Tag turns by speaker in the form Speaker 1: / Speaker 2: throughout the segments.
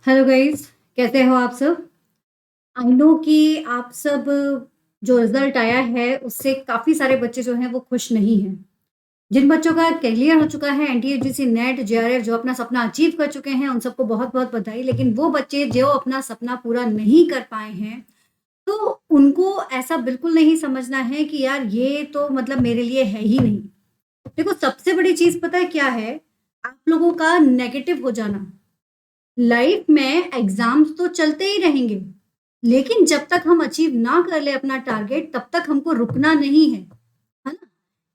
Speaker 1: Hello guys, कैसे हो आप सब? आई नो कि आप सब जो रिजल्ट आया है उससे काफ़ी सारे बच्चे जो हैं वो खुश नहीं हैं। जिन बच्चों का क्लियर हो चुका है एनटीए नेट, जेआरएफ जो अपना सपना अचीव कर चुके हैं उन सबको बहुत-बहुत बधाई। लेकिन वो बच्चे जो अपना सपना पूरा नहीं कर पाए हैं, तो उनको ऐसा बिल्कुल नहीं समझना है कि यार ये तो मतलब मेरे लिए है ही नहीं। देखो सबसे बड़ी चीज़ पता है क्या है? आप लोगों का नेगेटिव हो जाना। लाइफ में एग्जाम्स तो चलते ही रहेंगे, लेकिन जब तक हम अचीव ना कर ले अपना टारगेट तब तक हमको रुकना नहीं है ना?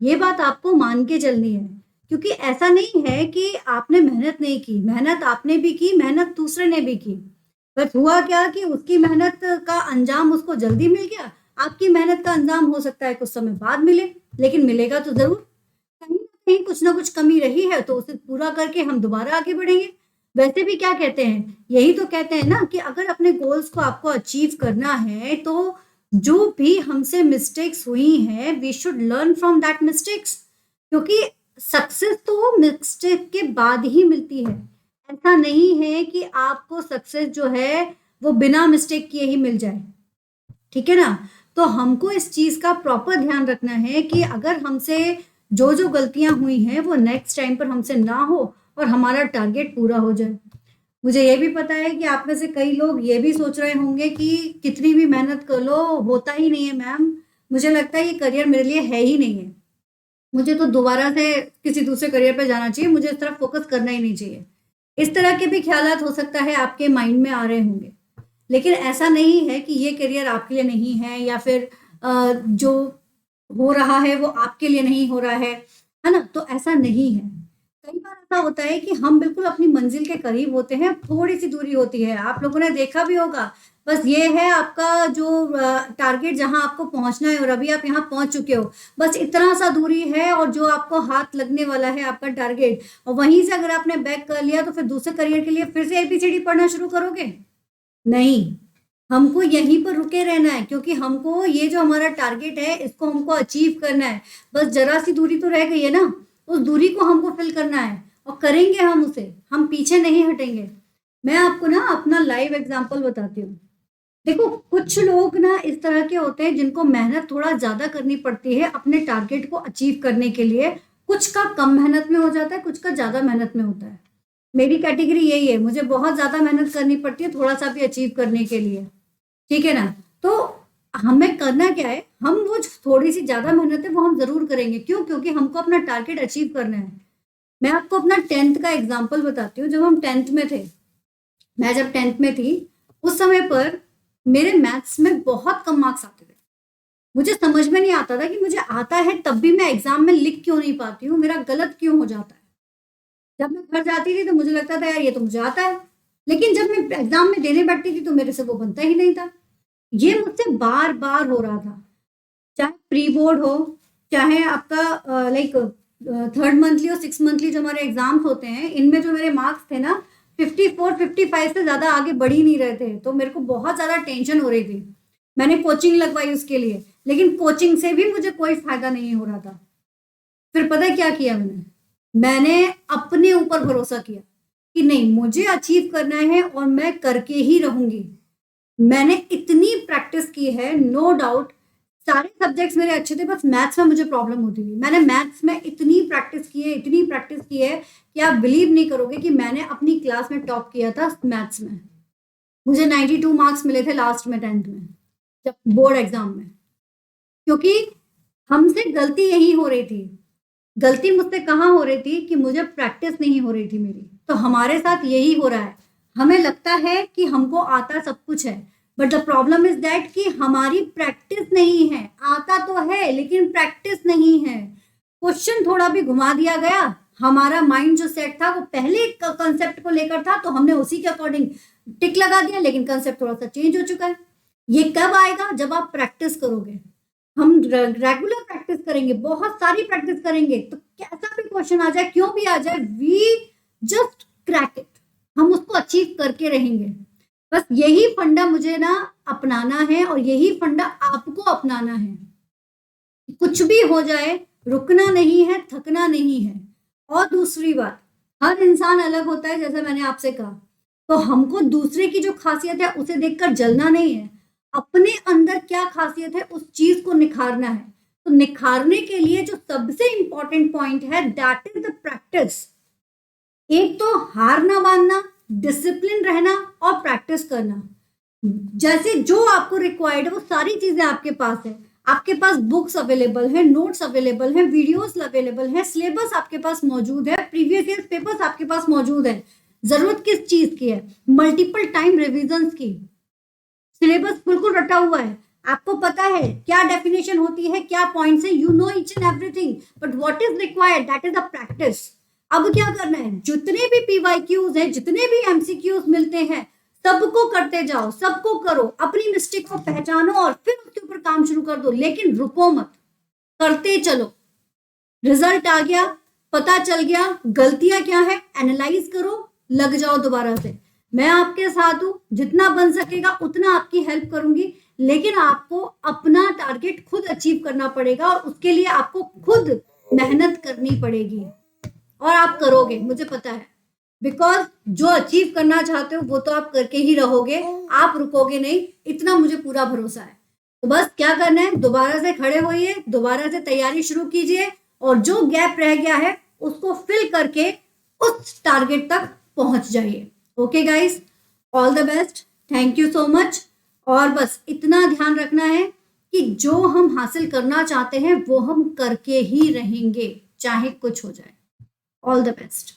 Speaker 1: ये बात आपको मान के चलनी है, क्योंकि ऐसा नहीं है कि आपने मेहनत नहीं की, मेहनत आपने भी की, मेहनत दूसरे ने भी की। बस हुआ क्या कि उसकी मेहनत का अंजाम उसको जल्दी मिल गया, आपकी मेहनत का अंजाम हो सकता है कुछ समय बाद मिले, लेकिन मिलेगा तो ज़रूर। कहीं न कहीं कुछ न कुछ कमी रही है तो उसे पूरा करके हम दोबारा आगे बढ़ेंगे। वैसे भी क्या कहते हैं, यही तो कहते हैं ना कि अगर अपने गोल्स को आपको अचीव करना है तो जो भी हमसे मिस्टेक्स हुई हैं we should learn from that mistakes, क्योंकि सक्सेस तो मिस्टेक के बाद ही मिलती है। ऐसा नहीं है कि आपको सक्सेस जो है वो बिना मिस्टेक किए ही मिल जाए। ठीक है ना? तो हमको इस चीज़ का प्रॉपर ध्यान रखना है कि अगर हमसे जो-जो गलतियाँ हुई हैं, वो नेक्स्ट टाइम पर हमसे ना हो और हमारा टारगेट पूरा हो जाए। मुझे ये भी पता है कि आप में से कई लोग ये भी सोच रहे होंगे कि कितनी भी मेहनत कर लो, होता ही नहीं है मैम। मुझे लगता है ये करियर मेरे लिए है ही नहीं है। मुझे तो दोबारा से किसी दूसरे करियर पे जाना चाहिए, मुझे इस तरफ फ़ोकस करना ही नहीं चाहिए। इस तरह के भी ख़्यालात हो सकता है आपके माइंड में आ रहे होंगे। लेकिन ऐसा नहीं है कि ये करियर आपके लिए नहीं है या फिर जो हो रहा है वो आपके लिए नहीं हो रहा है ना? तो ऐसा नहीं है। कई बार ऐसा होता है कि हम बिल्कुल अपनी मंज़िल के करीब होते हैं, थोड़ी-सी दूरी होती है। आप लोगों ने देखा भी होगा, बस ये है आपका जो टारगेट जहाँ आपको पहुँचना है और अभी आप यहाँ पहुँच चुके हो। बस इतना-सा दूरी है और जो आपको हाथ लगने वाला है आपका टारगेट और वहीं से अगर आपने बैक कर लिया तो फिर दूसरे करियर के लिए फिर से एबीसीडी पढ़ना शुरू करोगे? नहीं, हमको यहीं पर रुके रहना है क्योंकि हमको ये जो हमारा टारगेट है इसको हमको अचीव करना है। बस ज़रा-सी दूरी तो रह गई है ना, उस दूरी को हमको फ़िल करना है और करेंगे हम उसे, हम पीछे नहीं हटेंगे। मैं आपको ना अपना लाइव एग्ज़ाम्पल बताती हूँ। देखो, कुछ लोग ना इस तरह के होते हैं जिनको मेहनत थोड़ा ज़्यादा करनी पड़ती है अपने टारगेट को अचीव करने के लिए। कुछ का कम मेहनत में हो जाता है, कुछ का ज़्यादा मेहनत में होता है। मेरी कैटेगरी यही है, मुझे बहुत ज़्यादा मेहनत करनी पड़ती है थोड़ा-सा भी अचीव करने के लिए, ठीक है ना? तो हमें करना क्या है, हम वो जो थोड़ी-सी ज़्यादा मेहनत है वो हम ज़रूर करेंगे। क्यों? क्योंकि हमको अपना टारगेट अचीव करना है। मैं आपको अपना 10th का एग्ज़ाम्पल बताती हूँ, जब हम 10th में थे, मैं जब 10th में थी, उस समय पर मेरे मैथ्स में बहुत कम मार्क्स आते थे। मुझे समझ में नहीं आता था कि मुझे आता है तब भी मैं एग्ज़ाम में लिख क्यों नहीं पाती हूँ, मेरा गलत क्यों हो जाता है। जब मैं घर जाती थी तो मुझे लगता था यार ये तो मुझे आता है, लेकिन जब मैं एग्ज़ाम में देने बैठती थी तो मेरे से वो बनता ही नहीं था। ये मुझसे बार-बार हो रहा था। चाहे प्री बोर्ड हो, चाहे आपका लाइक 3rd मंथली और 6 मंथली जो हमारे एग्ज़ाम्स होते हैं, इनमें जो मेरे मार्क्स थे ना 54-55 से ज़्यादा आगे बढ़ ही नहीं रहे थे, तो मेरे को बहुत ज़्यादा टेंशन हो रही थी। मैंने कोचिंग लगवाई उसके लिए, लेकिन कोचिंग से भी मुझे कोई फ़ायदा नहीं हो रहा था। फिर पता है क्या किया मैंने? मैंने अपने ऊपर भरोसा किया कि नहीं मुझे अचीव करना है और मैं करके ही रहूँगी। मैंने इतनी प्रैक्टिस की है नो डाउट, सारे सब्जेक्ट्स मेरे अच्छे थे बस मैथ्स में मुझे प्रॉब्लम होती थी। मैंने मैथ्स में इतनी प्रैक्टिस की है कि आप बिलीव नहीं करोगे कि मैंने अपनी क्लास में टॉप किया था मैथ्स में। मुझे 92 मार्क्स मिले थे लास्ट में 10th में, जब बोर्ड एग्ज़ाम में। क्योंकि हमसे गलती यही हो रही थी। गलती मुझसे कहाँ हो रही थी कि मुझे प्रैक्टिस नहीं हो रही थी मेरी। तो हमारे साथ यही हो रहा है। हमें लगता है कि हमको आता सब कुछ है, but the problem is that कि हमारी प्रैक्टिस नहीं है। आता तो है लेकिन प्रैक्टिस नहीं है। क्वेश्चन थोड़ा भी घुमा दिया गया, हमारा माइंड जो सेट था वो पहले क कांसेप्ट को लेकर था तो हमने उसी के अकॉर्डिंग टिक लगा दिया, लेकिन कांसेप्ट थोड़ा-सा चेंज हो चुका है। ये कब आएगा? जब आप प्रैक्टिस करोगे। हम रेगुलर प्रैक्टिस करेंगे, बहुत सारी प्रैक्टिस करेंगे, तो कैसा भी क्वेश्चन आ जाए, क्यों भी आ जाए, वी जस्ट क्रैक इट। हम उसको अचीव करके रहेंगे। बस यही फंडा मुझे ना अपनाना है और यही फंडा आपको अपनाना है। कुछ भी हो जाए, रुकना नहीं है, थकना नहीं है। और दूसरी बात, हर इंसान अलग होता है जैसे मैंने आपसे कहा। तो हमको दूसरे की जो खासियत है उसे देखकर जलना नहीं है, अपने अंदर क्या खासियत है उस चीज को निखारना है। तो निखारने के लिए जो सबसे इंपॉर्टेंट पॉइंट है दैट इज द प्रैक्टिस। एक तो हार ना मानना, डिसिप्लिन रहना और प्रैक्टिस करना। जैसे जो आपको रिक्वायर्ड है वो सारी चीजें आपके पास है। आपके पास बुक्स अवेलेबल है, नोट्स अवेलेबल है, वीडियोस अवेलेबल है, सिलेबस आपके पास मौजूद है, प्रीवियस ईयर पेपर्स आपके पास मौजूद है। जरूरत किस चीज की है? मल्टीपल टाइम रिविजन्स की। सिलेबस बिल्कुल रटा हुआ है, आपको पता है क्या डेफिनेशन होती है, क्या पॉइंट्स है, you know each and everything, but what is required that is the practice. अब क्या करना है, जितने भी पीवाईक्यूज है, जितने भी एमसीक्यूज मिलते हैं, सबको करते जाओ, सबको करो, अपनी मिस्टेक को पहचानो और फिर उसके ऊपर काम शुरू कर दो, लेकिन रुको मत, करते चलो। रिजल्ट आ गया, पता चल गया गलतियां क्या है, एनालाइज करो, लग जाओ दोबारा से। मैं आपके साथ हूं, जितना बन सकेगा उतना आपकी हेल्प करूंगी, लेकिन आपको अपना टारगेट खुद अचीव करना पड़ेगा और उसके लिए आपको खुद मेहनत करनी पड़ेगी और आप करोगे, मुझे पता है। बिकॉज जो अचीव करना चाहते हो वो तो आप करके ही रहोगे, आप रुकोगे नहीं, इतना मुझे पूरा भरोसा है। तो बस क्या करना है, दोबारा से खड़े होइए, दोबारा से तैयारी शुरू कीजिए और जो गैप रह गया है उसको फिल करके उस टारगेट तक पहुंच जाइए। Okay guys, all the best, thank you so much. और बस इतना ध्यान रखना है कि जो हम हासिल करना चाहते हैं वो हम करके ही रहेंगे, चाहे कुछ हो जाए। All the best.